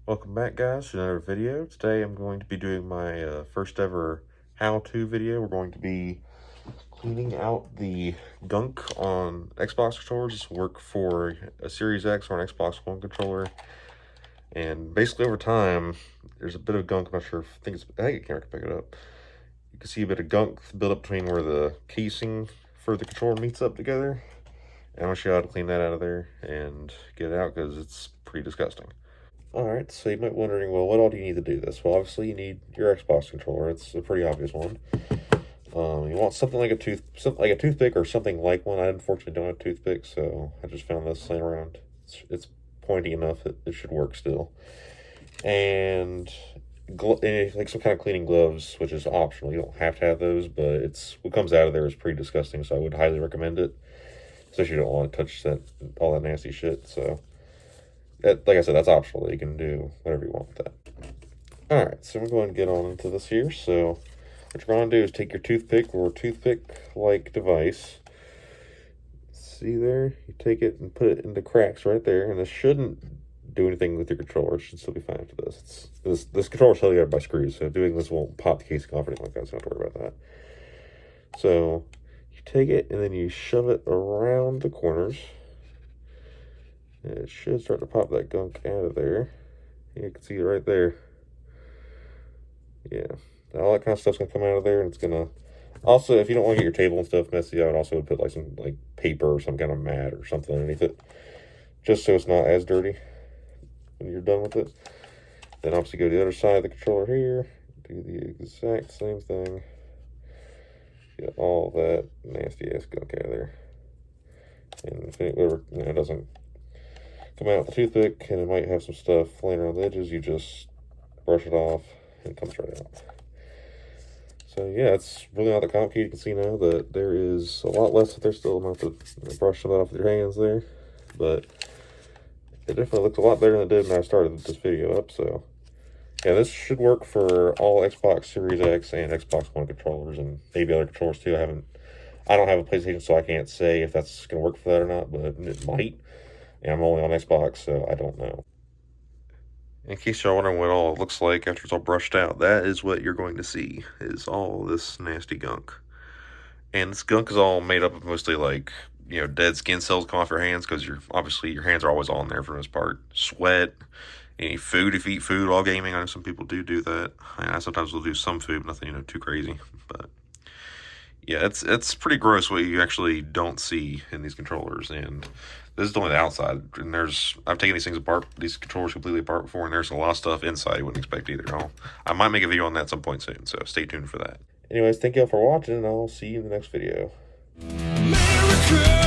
Welcome back, guys, to another video. Today I'm going to be doing my first ever how-to video. We're going to be cleaning out the gunk on Xbox controllers. This will work for a Series X or an Xbox One controller. And basically over time, there's a bit of gunk. I'm not sure if, I think the camera can pick it up. You can see a bit of gunk built up between where the casing for the controller meets up together. And I'm going to show you how to clean that out of there and get it out because it's pretty disgusting. Alright, so you might be wondering, well, what all do you need to do this? Well, obviously you need your Xbox controller. It's a pretty obvious one. You want something like a toothpick or something like one. I unfortunately don't have a toothpick, so I just found this laying around. It's pointy enough that it should work still. And like some kind of cleaning gloves, which is optional. You don't have to have those, but what comes out of there is pretty disgusting, so I would highly recommend it. Especially if you don't want to touch all that nasty shit, so... like I said, that's optional. You can do whatever you want with that. Alright, so we're going to get on into this here. So what you're going to do is take your toothpick or toothpick-like device. See there? You take it and put it in the cracks right there. And this shouldn't do anything with your controller. It should still be fine after this. This controller's held together by screws, so doing this won't pop the casing off or anything like that, so don't have to worry about that. So you take it and then you shove it around the corners. And it should start to pop that gunk out of there. You can see it right there. Yeah, all that kind of stuff's gonna come out of there, and it's gonna. Also, if you don't want to get your table and stuff messy, I would also put like some paper or some kind of mat or something underneath it, just so it's not as dirty when you're done with it. Then obviously go to the other side of the controller here, do the exact same thing. Get all that nasty ass gunk out of there, and if it doesn't come out with the toothpick and it might have some stuff laying around the edges, you just brush it off and it comes right out. So yeah, it's really not that complicated. You can see now that there is a lot less, there's still enough to brush some of that off with your hands there, but it definitely looks a lot better than it did when I started this video up. So yeah, this should work for all Xbox Series X and Xbox One controllers, and maybe other controllers too. I don't have a PlayStation, so I can't say if that's going to work for that or not, but it might. And I'm only on Xbox, so I don't know. In case y'all wondering what all it looks like after it's all brushed out, that is what you're going to see, is all this nasty gunk. And this gunk is all made up of mostly dead skin cells come off your hands, because obviously your hands are always on there for the most part. Sweat, any food, if you eat food while gaming. I know some people do that. I sometimes will do some food, but nothing too crazy. But yeah, it's pretty gross what you actually don't see in these controllers. And this is only the outside, and I've taken these controllers completely apart before, and there's a lot of stuff inside you wouldn't expect either. I might make a video on that at some point soon, so stay tuned for that. Anyways, thank y'all for watching, and I'll see you in the next video. America!